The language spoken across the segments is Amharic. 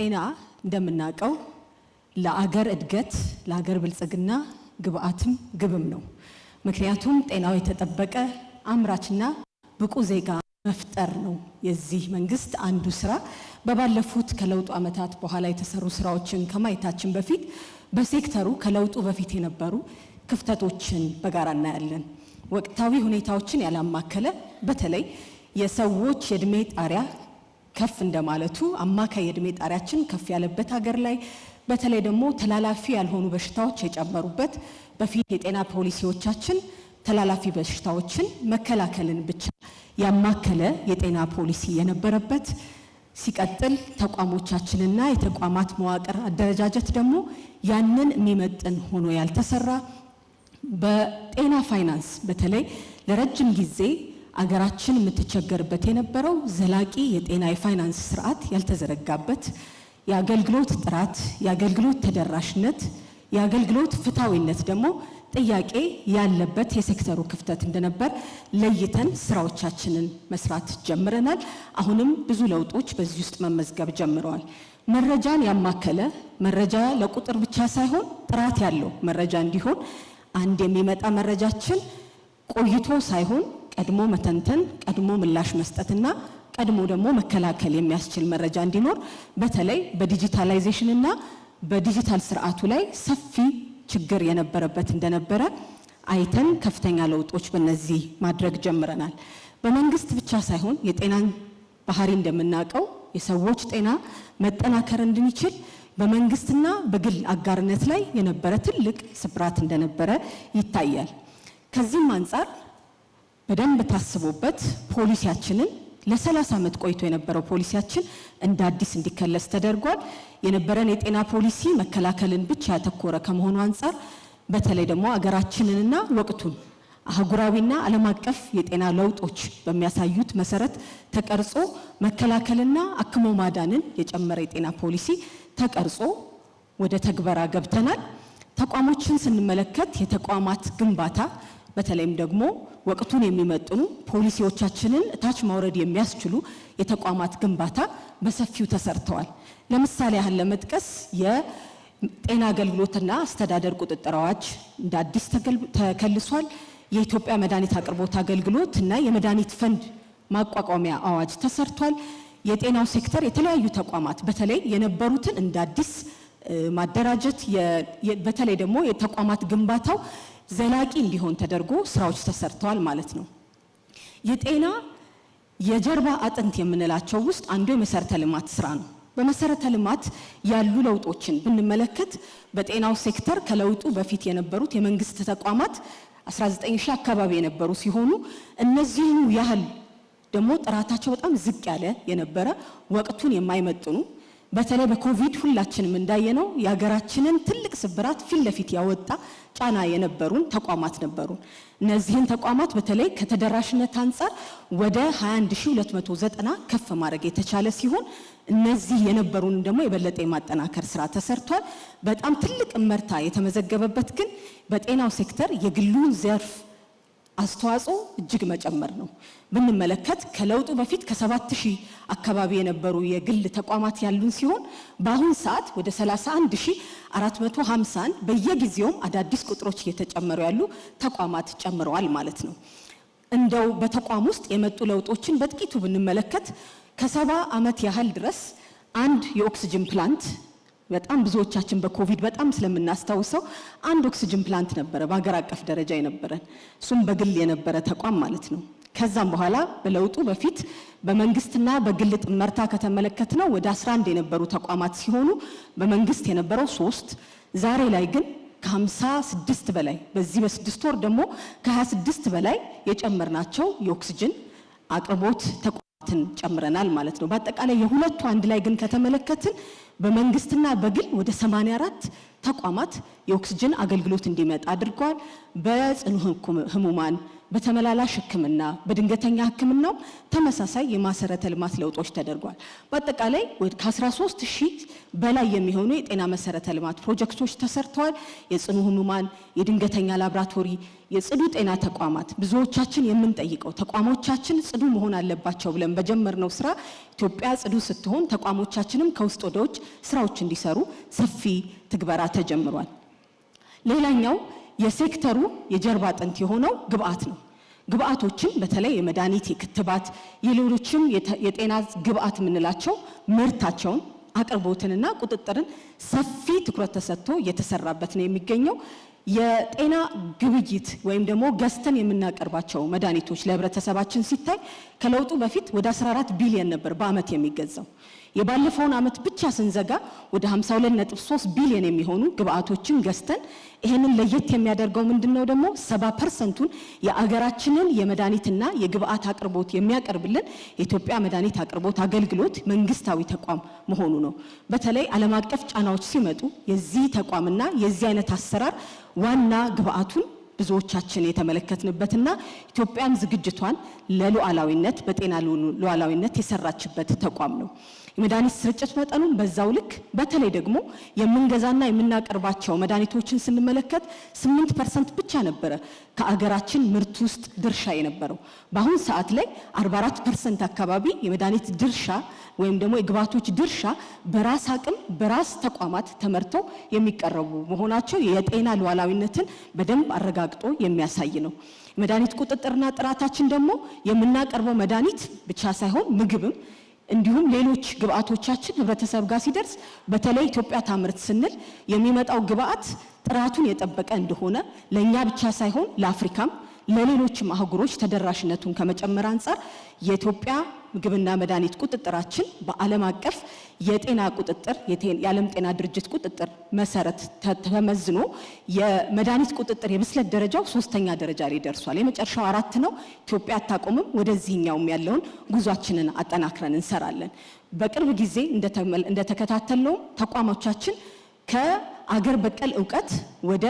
ጤና እንደምናቀው ለአገር እድገት ለአገር ብልጽግና ግብአትም ግብም ነው። ምክንያቱም ጤናው የተጠበቀ አምራችና ብቁ ዜጋ መፍጠር ነው የዚህ መንግስት አንዱ ስራ። በባለፉት ከለውጡ ዓመታት በኋላ የተሰሩ ስራዎችን ከማየታችን በፊት በሴክተሩ ከለውጡ በፊት የነበሩ ክፍተቶችን በጋራ እናያለን። ወቅታዊ ሁኔታዎችን ያላማከለ በተለይ የሰዎች የእድሜ ጣሪያ ከፍ እንደማለቱ አማካይ የእድሜ ጣሪያችን ከፍ ያለበት ሀገር ላይ በተለይ ደግሞ ተላላፊ ያልሆኑ በሽታዎች የጨመሩበት በፊት የጤና ፖሊሲዎቻችን ተላላፊ በሽታዎችን መከላከልን ብቻ ያማከለ የጤና ፖሊሲ የነበረበት ሲቀጥል ተቋሞቻችንና የተቋማት መዋቅር አደረጃጀት ደግሞ ያንን የሚመጥን ሆኖ ያልተሰራ በጤና ፋይናንስ በተለይ ለረጅም ጊዜ አገራችን የምትቸገርበት የነበረው ዘላቂ የጤና የፋይናንስ ስርዓት ያልተዘረጋበት የአገልግሎት ጥራት የአገልግሎት ተደራሽነት የአገልግሎት ፍትሃዊነት ደግሞ ጥያቄ ያለበት የሴክተሩ ክፍተት እንደነበር ለይተን ስራዎቻችንን መስራት ጀምረናል። አሁንም ብዙ ለውጦች በዚህ ውስጥ መመዝገብ ጀምረዋል። መረጃን ያማከለ መረጃ ለቁጥር ብቻ ሳይሆን ጥራት ያለው መረጃ እንዲሆን አንድ የሚመጣ መረጃችን ቆይቶ ሳይሆን ቀድሞ መተንተን ቀድሞ ምላሽ መስጠትና ቀድሞ ደግሞ መከላከል የሚያስችል መረጃ እንዲኖር በተለይ በዲጂታላይዜሽን እና በዲጂታል ስርዓቱ ላይ ሰፊ ችግር የነበረበት እንደነበረ አይተን ከፍተኛ ለውጦች በእነዚህ ማድረግ ጀምረናል። በመንግስት ብቻ ሳይሆን የጤናን ባህሪ እንደምናቀው የሰዎች ጤና መጠናከር እንድንችል በመንግስትና በግል አጋርነት ላይ የነበረ ትልቅ ስብራት እንደነበረ ይታያል። ከዚህም አንፃር በደንብ ታስቦበት ፖሊሲያችንን ለ30 ዓመት ቆይቶ የነበረው ፖሊሲያችን እንደ አዲስ እንዲከለስ ተደርጓል። የነበረን የጤና ፖሊሲ መከላከልን ብቻ ያተኮረ ከመሆኑ አንፃር በተለይ ደግሞ አገራችንንና ወቅቱን አህጉራዊና ዓለም አቀፍ የጤና ለውጦች በሚያሳዩት መሰረት ተቀርጾ መከላከልና አክሞ ማዳንን የጨመረ የጤና ፖሊሲ ተቀርጾ ወደ ተግበራ ገብተናል። ተቋሞችን ስንመለከት የተቋማት ግንባታ በተለይም ደግሞ ወቅቱን የሚመጥኑ ፖሊሲዎቻችንን ታች ማውረድ የሚያስችሉ የተቋማት ግንባታ በሰፊው ተሰርተዋል። ለምሳሌ ያህል ለመጥቀስ የጤና አገልግሎትና አስተዳደር ቁጥጥር አዋጅ እንደ አዲስ ተከልሷል። የኢትዮጵያ መድኃኒት አቅርቦት አገልግሎት እና የመድኃኒት ፈንድ ማቋቋሚያ አዋጅ ተሰርቷል። የጤናው ሴክተር የተለያዩ ተቋማት በተለይ የነበሩትን እንደ አዲስ ማደራጀት በተለይ ደግሞ የተቋማት ግንባታው ዘላቂ እንዲሆን ተደርጎ ስራዎች ተሰርተዋል ማለት ነው። የጤና የጀርባ አጥንት የምንላቸው ውስጥ አንዱ የመሰረተ ልማት ስራ ነው። በመሰረተ ልማት ያሉ ለውጦችን ብንመለከት በጤናው ሴክተር ከለውጡ በፊት የነበሩት የመንግስት ተቋማት 19000 አካባቢ የነበሩ ሲሆኑ እነዚህኑ ያህል ደግሞ ጥራታቸው በጣም ዝቅ ያለ የነበረ ወቅቱን የማይመጥኑ በተለይ በኮቪድ ሁላችንም እንዳየነው የሀገራችንን ትልቅ ስብራት ፊት ለፊት ያወጣ ጫና የነበሩን ተቋማት ነበሩን። እነዚህን ተቋማት በተለይ ከተደራሽነት አንፃር ወደ 21290 ከፍ ማድረግ የተቻለ ሲሆን እነዚህ የነበሩን ደግሞ የበለጠ የማጠናከር ስራ ተሰርቷል። በጣም ትልቅ እመርታ የተመዘገበበት ግን በጤናው ሴክተር የግሉን ዘርፍ አስተዋጽኦ እጅግ መጨመር ነው። ብንመለከት ከለውጡ በፊት ከ7000 አካባቢ የነበሩ የግል ተቋማት ያሉን ሲሆን በአሁን ሰዓት ወደ 31451 በየጊዜውም አዳዲስ ቁጥሮች እየተጨመሩ ያሉ ተቋማት ጨምረዋል ማለት ነው። እንደው በተቋም ውስጥ የመጡ ለውጦችን በጥቂቱ ብንመለከት ከ70 ዓመት ያህል ድረስ አንድ የኦክሲጅን ፕላንት በጣም ብዙዎቻችን በኮቪድ በጣም ስለምናስተውሰው አንድ ኦክሲጅን ፕላንት ነበረ በአገር አቀፍ ደረጃ የነበረን እሱም በግል የነበረ ተቋም ማለት ነው። ከዛም በኋላ በለውጡ በፊት በመንግስትና በግል ጥምርታ ከተመለከትነው ወደ 11 የነበሩ ተቋማት ሲሆኑ በመንግስት የነበረው 3 ዛሬ ላይ ግን ከ56 በላይ በዚህ በ6 ወር ደግሞ ከ26 በላይ የጨመርናቸው የኦክሲጅን አቅርቦት ተቋማትን ጨምረናል ማለት ነው። በአጠቃላይ የሁለቱ አንድ ላይ ግን ከተመለከትን በመንግስትና በግል ወደ 84 ተቋማት የኦክሲጅን አገልግሎት እንዲመጣ አድርጓል። በጽኑ ህሙማን በተመላላሽ ሕክምና በድንገተኛ ሕክምናው ተመሳሳይ የመሰረተ ልማት ለውጦች ተደርጓል። በአጠቃላይ ከ13000 በላይ የሚሆኑ የጤና መሰረተ ልማት ፕሮጀክቶች ተሰርተዋል። የጽኑ ህሙማን የድንገተኛ ላብራቶሪ የጽዱ ጤና ተቋማት ብዙዎቻችን የምንጠይቀው ተቋሞቻችን ጽዱ መሆን አለባቸው ብለን በጀመርነው ስራ ኢትዮጵያ ጽዱ ስትሆን ተቋሞቻችንም ከውስጥ ወደ ውጭ ስራዎች እንዲሰሩ ሰፊ ትግበራ ተጀምሯል። ሌላኛው የሴክተሩ የጀርባ አጥንት የሆነው ግብአት ነው። ግብአቶችን በተለይ የመድኃኒት የክትባት የሌሎችም የጤና ግብአት የምንላቸው ምርታቸውን አቅርቦትንና ቁጥጥርን ሰፊ ትኩረት ተሰጥቶ እየተሰራበት ነው የሚገኘው። የጤና ግብይት ወይም ደግሞ ገዝተን የምናቀርባቸው መድኃኒቶች ለህብረተሰባችን ሲታይ ከለውጡ በፊት ወደ 14 ቢሊዮን ነበር በአመት የሚገዛው። የባለፈውን አመት ብቻ ስንዘጋ ወደ 52.3 ቢሊዮን የሚሆኑ ግብአቶችን ገዝተን ይሄንን ለየት የሚያደርገው ምንድነው ደግሞ 70%ን የአገራችንን የመድኃኒትና የግብአት አቅርቦት የሚያቀርብልን የኢትዮጵያ መድኃኒት አቅርቦት አገልግሎት መንግስታዊ ተቋም መሆኑ ነው። በተለይ ዓለም አቀፍ ጫናዎች ሲመጡ የዚህ ተቋምና የዚህ አይነት አሰራር ዋና ግብአቱን ብዙዎቻችን የተመለከትንበትና ኢትዮጵያም ዝግጅቷን ለሉዓላዊነት በጤና ሉዓላዊነት የሰራችበት ተቋም ነው። የመድኃኒት ስርጭት መጠኑን በዛው ልክ በተለይ ደግሞ የምንገዛና የምናቀርባቸው መድኃኒቶችን ስንመለከት 8% ብቻ ነበረ ከአገራችን ምርት ውስጥ ድርሻ የነበረው። በአሁን ሰዓት ላይ 44% አካባቢ የመድኃኒት ድርሻ ወይም ደግሞ የግብአቶች ድርሻ በራስ አቅም በራስ ተቋማት ተመርተው የሚቀርቡ መሆናቸው የጤና ሉዓላዊነትን በደንብ አረጋግጦ የሚያሳይ ነው። የመድኃኒት ቁጥጥርና ጥራታችን ደግሞ የምናቀርበው መድኃኒት ብቻ ሳይሆን ምግብም እንዲሁም ሌሎች ግብአቶቻችን ህብረተሰብ ጋር ሲደርስ በተለይ ኢትዮጵያ ታምርት ስንል የሚመጣው ግብአት ጥራቱን የጠበቀ እንደሆነ ለኛ ብቻ ሳይሆን ለአፍሪካም ለሌሎችም አህጉሮች ተደራሽነቱን ከመጨመር አንፃር የኢትዮጵያ ምግብና መድኃኒት ቁጥጥራችን በዓለም አቀፍ የጤና ቁጥጥር የዓለም ጤና ድርጅት ቁጥጥር መሰረት ተመዝኖ የመድኃኒት ቁጥጥር የብስለት ደረጃው 3ኛ ደረጃ ላይ ደርሷል። የመጨረሻው 4 ነው። ኢትዮጵያ አታቆምም። ወደዚህኛውም ያለውን ጉዟችንን አጠናክረን እንሰራለን። በቅርብ ጊዜ እንደተከታተልነው ተቋሞቻችን ከአገር በቀል ዕውቀት ወደ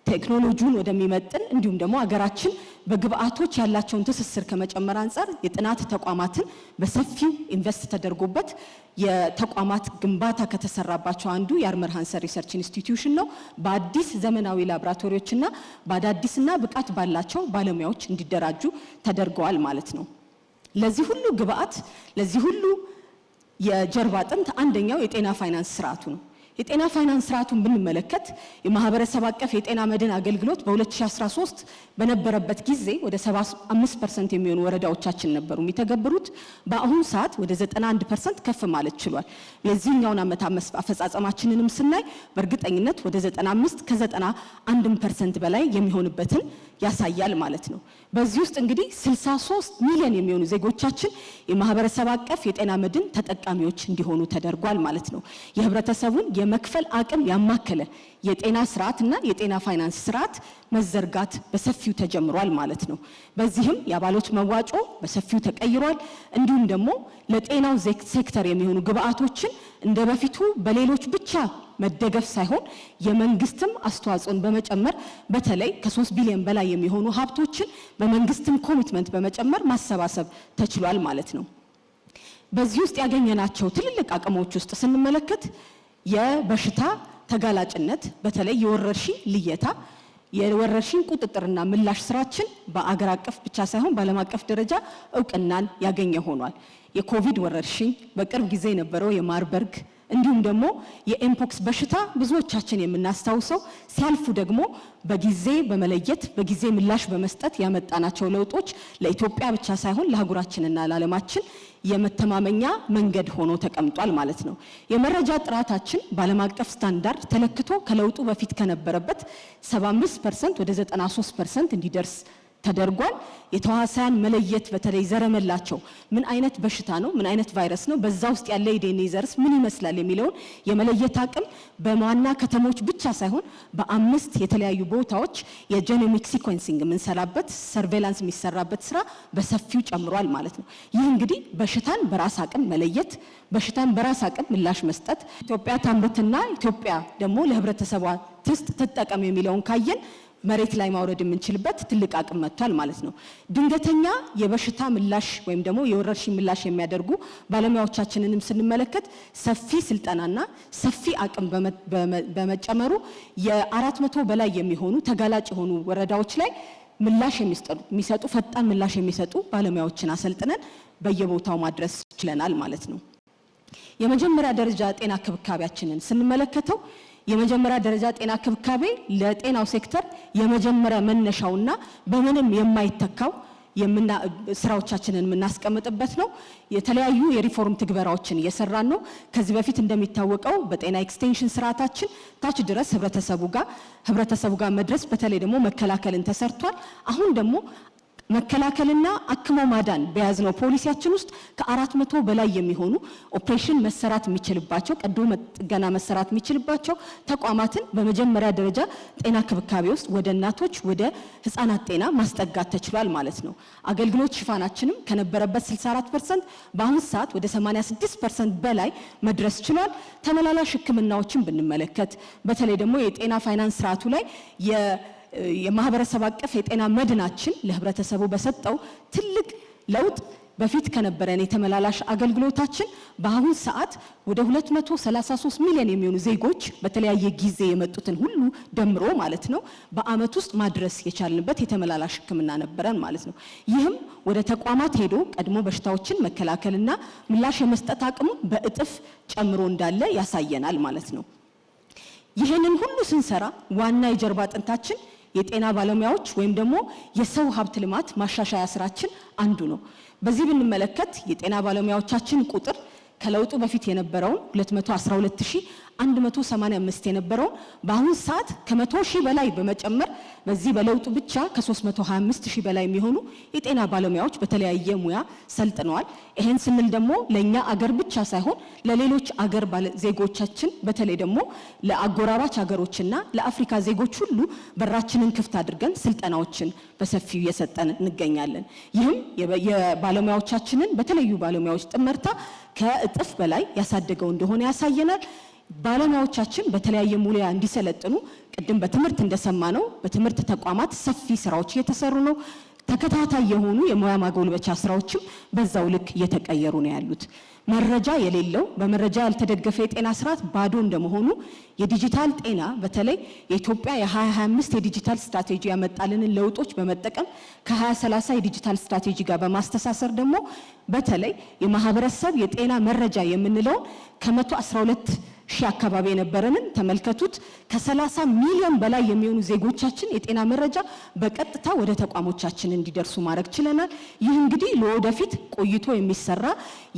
ቴክኖሎጂውን ወደሚመጥን እንዲሁም ደግሞ አገራችን በግብአቶች ያላቸውን ትስስር ከመጨመር አንፃር የጥናት ተቋማትን በሰፊው ኢንቨስት ተደርጎበት የተቋማት ግንባታ ከተሰራባቸው አንዱ የአርመር ሃንሰን ሪሰርች ኢንስቲትዩሽን ነው። በአዲስ ዘመናዊ ላቦራቶሪዎችና በአዳዲስና ብቃት ባላቸው ባለሙያዎች እንዲደራጁ ተደርገዋል ማለት ነው። ለዚህ ሁሉ ግብአት ለዚህ ሁሉ የጀርባ አጥንት አንደኛው የጤና ፋይናንስ ስርዓቱ ነው። የጤና ፋይናንስ ስርዓቱን ብንመለከት የማህበረሰብ አቀፍ የጤና መድን አገልግሎት በ2013 በነበረበት ጊዜ ወደ 75% የሚሆኑ ወረዳዎቻችን ነበሩ የሚተገብሩት። በአሁኑ ሰዓት ወደ 91% ከፍ ማለት ችሏል። የዚህኛውን ዓመት አፈጻጸማችንንም ስናይ በእርግጠኝነት ወደ 95 ከ91% በላይ የሚሆንበትን ያሳያል ማለት ነው። በዚህ ውስጥ እንግዲህ 63 ሚሊዮን የሚሆኑ ዜጎቻችን የማህበረሰብ አቀፍ የጤና መድን ተጠቃሚዎች እንዲሆኑ ተደርጓል ማለት ነው። የህብረተሰቡን የመክፈል አቅም ያማከለ የጤና ስርዓትና የጤና ፋይናንስ ስርዓት መዘርጋት በሰፊው ተጀምሯል ማለት ነው። በዚህም የአባሎች መዋጮ በሰፊው ተቀይሯል። እንዲሁም ደግሞ ለጤናው ሴክተር የሚሆኑ ግብአቶችን እንደበፊቱ በሌሎች ብቻ መደገፍ ሳይሆን የመንግስትም አስተዋጽኦን በመጨመር በተለይ ከ3 ቢሊዮን በላይ የሚሆኑ ሀብቶችን በመንግስትም ኮሚትመንት በመጨመር ማሰባሰብ ተችሏል ማለት ነው። በዚህ ውስጥ ያገኘናቸው ትልልቅ አቅሞች ውስጥ ስንመለከት የበሽታ ተጋላጭነት በተለይ የወረርሽኝ ልየታ የወረርሽኝ ቁጥጥርና ምላሽ ስራችን በአገር አቀፍ ብቻ ሳይሆን በዓለም አቀፍ ደረጃ እውቅናን ያገኘ ሆኗል። የኮቪድ ወረርሽኝ በቅርብ ጊዜ የነበረው የማርበርግ እንዲሁም ደግሞ የኤምፖክስ በሽታ ብዙዎቻችን የምናስታውሰው ሲያልፉ ደግሞ በጊዜ በመለየት በጊዜ ምላሽ በመስጠት ያመጣናቸው ለውጦች ለኢትዮጵያ ብቻ ሳይሆን ለአህጉራችንና ለዓለማችን የመተማመኛ መንገድ ሆኖ ተቀምጧል ማለት ነው። የመረጃ ጥራታችን በዓለም አቀፍ ስታንዳርድ ተለክቶ ከለውጡ በፊት ከነበረበት 75% ወደ 93% እንዲደርስ ተደርጓል። የተዋሳያን መለየት በተለይ ዘረመላቸው ምን አይነት በሽታ ነው ምን አይነት ቫይረስ ነው በዛ ውስጥ ያለ የዲኤንኤ ዘርስ ምን ይመስላል የሚለውን የመለየት አቅም በማና ከተሞች ብቻ ሳይሆን በ5 የተለያዩ ቦታዎች የጄኖሚክ ሲኮንሲንግ የምንሰራበት ሰርቬላንስ የሚሰራበት ስራ በሰፊው ጨምሯል ማለት ነው። ይህ እንግዲህ በሽታን በራስ አቅም መለየት በሽታን በራስ አቅም ምላሽ መስጠት ኢትዮጵያ ታምርትና ኢትዮጵያ ደግሞ ለህብረተሰቧ ትጠቀም የሚለውን ካየን መሬት ላይ ማውረድ የምንችልበት ትልቅ አቅም መጥቷል ማለት ነው። ድንገተኛ የበሽታ ምላሽ ወይም ደግሞ የወረርሽኝ ምላሽ የሚያደርጉ ባለሙያዎቻችንንም ስንመለከት ሰፊ ስልጠናና ሰፊ አቅም በመጨመሩ የ400 በላይ የሚሆኑ ተጋላጭ የሆኑ ወረዳዎች ላይ ምላሽ የሚሰጡ ፈጣን ምላሽ የሚሰጡ ባለሙያዎችን አሰልጥነን በየቦታው ማድረስ ችለናል ማለት ነው። የመጀመሪያ ደረጃ ጤና ክብካቤያችንን ስንመለከተው የመጀመሪያ ደረጃ ጤና ክብካቤ ለጤናው ሴክተር የመጀመሪያ መነሻውና በምንም የማይተካው ስራዎቻችንን የምናስቀምጥበት ነው። የተለያዩ የሪፎርም ትግበራዎችን እየሰራን ነው። ከዚህ በፊት እንደሚታወቀው በጤና ኤክስቴንሽን ስርዓታችን ታች ድረስ ህብረተሰቡ ጋር መድረስ በተለይ ደግሞ መከላከልን ተሰርቷል። አሁን ደግሞ መከላከልና አክሞ ማዳን በያዝነው ፖሊሲያችን ውስጥ ከ400 በላይ የሚሆኑ ኦፕሬሽን መሰራት የሚችልባቸው ቀዶ ጥገና መሰራት የሚችልባቸው ተቋማትን በመጀመሪያ ደረጃ ጤና ክብካቤ ውስጥ ወደ እናቶች ወደ ህፃናት ጤና ማስጠጋት ተችሏል ማለት ነው። አገልግሎት ሽፋናችንም ከነበረበት 64% በአሁን ሰዓት ወደ 86% በላይ መድረስ ችሏል። ተመላላሽ ህክምናዎችን ብንመለከት በተለይ ደግሞ የጤና ፋይናንስ ስርዓቱ ላይ የማህበረሰብ አቀፍ የጤና መድናችን ለህብረተሰቡ በሰጠው ትልቅ ለውጥ በፊት ከነበረን የተመላላሽ አገልግሎታችን በአሁን ሰዓት ወደ 233 ሚሊዮን የሚሆኑ ዜጎች በተለያየ ጊዜ የመጡትን ሁሉ ደምሮ ማለት ነው በአመት ውስጥ ማድረስ የቻልንበት የተመላላሽ ህክምና ነበረን ማለት ነው። ይህም ወደ ተቋማት ሄዶ ቀድሞ በሽታዎችን መከላከልና ምላሽ የመስጠት አቅሙ በእጥፍ ጨምሮ እንዳለ ያሳየናል ማለት ነው። ይህንን ሁሉ ስንሰራ ዋና የጀርባ አጥንታችን የጤና ባለሙያዎች ወይም ደግሞ የሰው ሀብት ልማት ማሻሻያ ስራችን አንዱ ነው። በዚህ ብንመለከት የጤና ባለሙያዎቻችን ቁጥር ከለውጡ በፊት የነበረውን 218185 የነበረውን በአሁን ሰዓት ከ100,000 በላይ በመጨመር በዚህ በለውጡ ብቻ ከ325,000 በላይ የሚሆኑ የጤና ባለሙያዎች በተለያየ ሙያ ሰልጥነዋል። ይሄን ስንል ደግሞ ለኛ አገር ብቻ ሳይሆን ለሌሎች አገር ዜጎቻችን በተለይ ደግሞ ለአጎራባች አገሮችና ለአፍሪካ ዜጎች ሁሉ በራችንን ክፍት አድርገን ስልጠናዎችን በሰፊው እየሰጠን እንገኛለን። ይህም የባለሙያዎቻችንን በተለያዩ ባለሙያዎች ጥምርታ ከእጥፍ በላይ ያሳደገው እንደሆነ ያሳየናል። ባለሙያዎቻችን በተለያየ ሙያ እንዲሰለጥኑ ቅድም በትምህርት እንደሰማነው በትምህርት ተቋማት ሰፊ ስራዎች እየተሰሩ ነው። ተከታታይ የሆኑ የሙያ ማጎልበቻ ስራዎችም በዛው ልክ እየተቀየሩ ነው ያሉት። መረጃ የሌለው በመረጃ ያልተደገፈ የጤና ስርዓት ባዶ እንደመሆኑ የዲጂታል ጤና በተለይ የኢትዮጵያ የ2025 የዲጂታል ስትራቴጂ ያመጣልንን ለውጦች በመጠቀም ከ2030 የዲጂታል ስትራቴጂ ጋር በማስተሳሰር ደግሞ በተለይ የማህበረሰብ የጤና መረጃ የምንለው ከ112,000 አካባቢ የነበረንን ተመልከቱት። ከ30 ሚሊዮን በላይ የሚሆኑ ዜጎቻችን የጤና መረጃ በቀጥታ ወደ ተቋሞቻችን እንዲደርሱ ማድረግ ችለናል። ይህ እንግዲህ ለወደፊት ቆይቶ የሚሰራ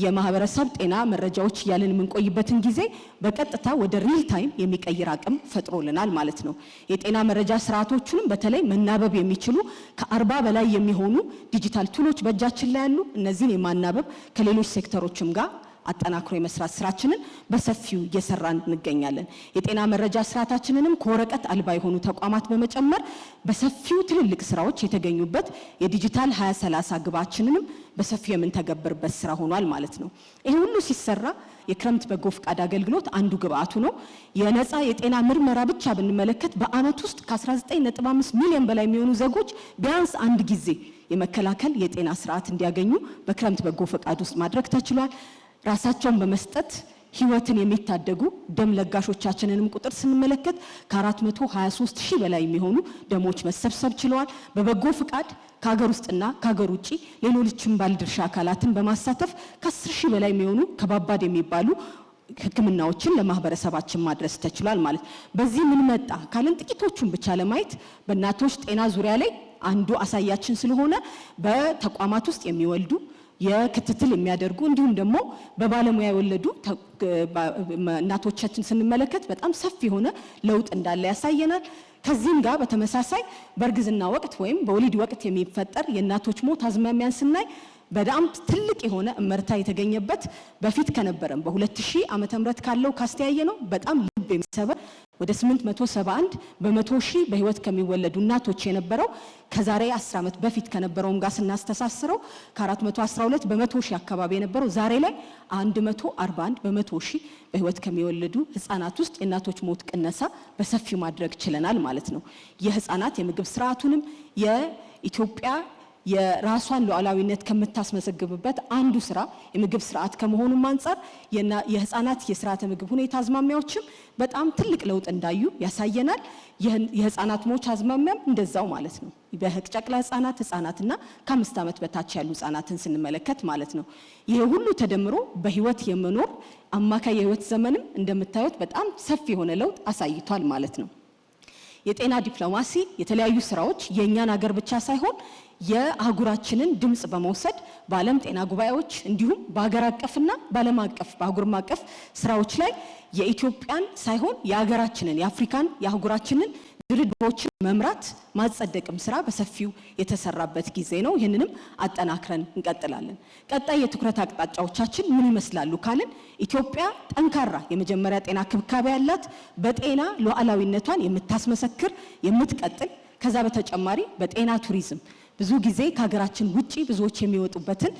የማህበረሰብ ጤና መረጃዎች ያለን የምንቆይበትን ጊዜ በቀጥታ ወደ ሪል ታይም የሚቀይር አቅም ፈጥሮልናል ማለት ነው። የጤና መረጃ ስርዓቶቹንም በተለይ መናበብ የሚችሉ ከ40 በላይ የሚሆኑ ዲጂታል ቱሎች በእጃችን ላይ ያሉ እነዚህን የማናበብ ከሌሎች ሴክተሮችም ጋር አጠናክሮ የመስራት ስራችንን በሰፊው እየሰራን እንገኛለን። የጤና መረጃ ስርዓታችንንም ከወረቀት አልባ የሆኑ ተቋማት በመጨመር በሰፊው ትልልቅ ስራዎች የተገኙበት የዲጂታል 2030 ግባችንንም በሰፊው የምንተገብርበት ስራ ሆኗል ማለት ነው። ይሄ ሁሉ ሲሰራ የክረምት በጎ ፍቃድ አገልግሎት አንዱ ግብአቱ ነው። የነፃ የጤና ምርመራ ብቻ ብንመለከት በአመት ውስጥ ከ19.5 ሚሊዮን በላይ የሚሆኑ ዜጎች ቢያንስ አንድ ጊዜ የመከላከል የጤና ስርዓት እንዲያገኙ በክረምት በጎ ፍቃድ ውስጥ ማድረግ ተችሏል። ራሳቸውን በመስጠት ህይወትን የሚታደጉ ደም ለጋሾቻችንንም ቁጥር ስንመለከት ከ423,000 በላይ የሚሆኑ ደሞች መሰብሰብ ችለዋል። በበጎ ፍቃድ ከሀገር ውስጥና ከሀገር ውጪ ሌሎችም ባለድርሻ አካላትን በማሳተፍ ከ10,000 በላይ የሚሆኑ ከባባድ የሚባሉ ህክምናዎችን ለማህበረሰባችን ማድረስ ተችሏል ማለት። በዚህ ምን መጣ ካልን ጥቂቶቹን ብቻ ለማየት በእናቶች ጤና ዙሪያ ላይ አንዱ አሳያችን ስለሆነ በተቋማት ውስጥ የሚወልዱ የክትትል የሚያደርጉ እንዲሁም ደግሞ በባለሙያ የወለዱ እናቶቻችን ስንመለከት በጣም ሰፊ የሆነ ለውጥ እንዳለ ያሳየናል። ከዚህም ጋር በተመሳሳይ በእርግዝና ወቅት ወይም በወሊድ ወቅት የሚፈጠር የእናቶች ሞት አዝማሚያን ስናይ በጣም ትልቅ የሆነ እመርታ የተገኘበት በፊት ከነበረን በ2000 ዓመተ ምህረት ካለው ካስተያየ ነው በጣም ልብ ልብ የሚሰበር ወደ 871 በመቶ ሺህ በህይወት ከሚወለዱ እናቶች የነበረው ከዛሬ 10 ዓመት በፊት ከነበረውም ጋር ስናስተሳስረው ከ412 በመቶ ሺህ አካባቢ የነበረው ዛሬ ላይ 141 በመቶ ሺህ በህይወት ከሚወለዱ ህፃናት ውስጥ የእናቶች ሞት ቅነሳ በሰፊው ማድረግ ችለናል ማለት ነው። የህፃናት የምግብ ስርዓቱንም የኢትዮጵያ የራሷን ሉዓላዊነት ከምታስመዘግብበት አንዱ ስራ የምግብ ስርዓት ከመሆኑም አንፃር የህፃናት የስርዓተ ምግብ ሁኔታ አዝማሚያዎችም በጣም ትልቅ ለውጥ እንዳዩ ያሳየናል። የህፃናት ሞት አዝማሚያም እንደዛው ማለት ነው። በጨቅላ ህፃናትና ከ5 ዓመት በታች ያሉ ህፃናትን ስንመለከት ማለት ነው። ይሄ ሁሉ ተደምሮ በህይወት የመኖር አማካይ የህይወት ዘመንም እንደምታዩት በጣም ሰፊ የሆነ ለውጥ አሳይቷል ማለት ነው። የጤና ዲፕሎማሲ የተለያዩ ስራዎች የኛን ሀገር ብቻ ሳይሆን የአህጉራችንን ድምጽ በመውሰድ በዓለም ጤና ጉባኤዎች እንዲሁም በአገር አቀፍና በዓለም አቀፍ በአህጉር አቀፍ ስራዎች ላይ የኢትዮጵያን ሳይሆን የሀገራችንን የአፍሪካን የአህጉራችንን ድርድሮችን መምራት ማጸደቅም ስራ በሰፊው የተሰራበት ጊዜ ነው። ይህንንም አጠናክረን እንቀጥላለን። ቀጣይ የትኩረት አቅጣጫዎቻችን ምን ይመስላሉ ካልን ኢትዮጵያ ጠንካራ የመጀመሪያ ጤና ክብካቤ ያላት በጤና ሉዓላዊነቷን የምታስመሰክር የምትቀጥል ከዛ በተጨማሪ በጤና ቱሪዝም ብዙ ጊዜ ከሀገራችን ውጪ ብዙዎች የሚወጡበትን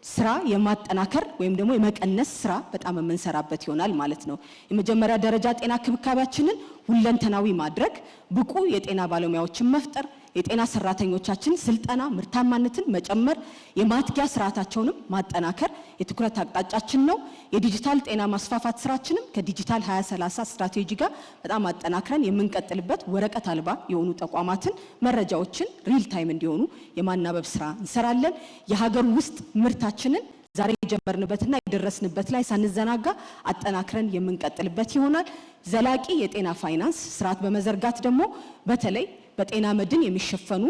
ስራ የማጠናከር ወይም ደግሞ የመቀነስ ስራ በጣም የምንሰራበት ይሆናል ማለት ነው። የመጀመሪያ ደረጃ ጤና ክብካቤያችንን ሁለንተናዊ ማድረግ፣ ብቁ የጤና ባለሙያዎችን መፍጠር፣ የጤና ሰራተኞቻችን ስልጠና ምርታማነትን መጨመር፣ የማትጊያ ስርዓታቸውንም ማጠናከር የትኩረት አቅጣጫችን ነው። የዲጂታል ጤና ማስፋፋት ስራችንም ከዲጂታል 2030 ስትራቴጂ ጋር በጣም አጠናክረን የምንቀጥልበት ወረቀት አልባ የሆኑ ተቋማትን መረጃዎችን ሪል ታይም እንዲሆኑ የማናበብ ስራ እንሰራለን። የሀገር ውስጥ ምርታችንን ዛሬ የጀመርንበትና የደረስንበት ላይ ሳንዘናጋ አጠናክረን የምንቀጥልበት ይሆናል። ዘላቂ የጤና ፋይናንስ ስርዓት በመዘርጋት ደግሞ በተለይ በጤና መድን የሚሸፈኑ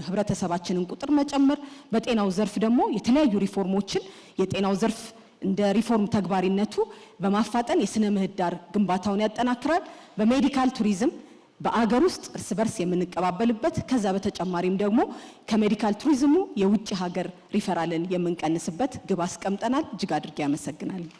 ህብረተሰባችንን ቁጥር መጨመር፣ በጤናው ዘርፍ ደግሞ የተለያዩ ሪፎርሞችን የጤናው ዘርፍ እንደ ሪፎርም ተግባሪነቱ በማፋጠን የስነ ምህዳር ግንባታውን ያጠናክራል። በሜዲካል ቱሪዝም በአገር ውስጥ እርስ በርስ የምንቀባበልበት ከዛ በተጨማሪም ደግሞ ከሜዲካል ቱሪዝሙ የውጭ ሀገር ሪፈራልን የምንቀንስበት ግብ አስቀምጠናል። እጅግ አድርጌ አመሰግናለሁ።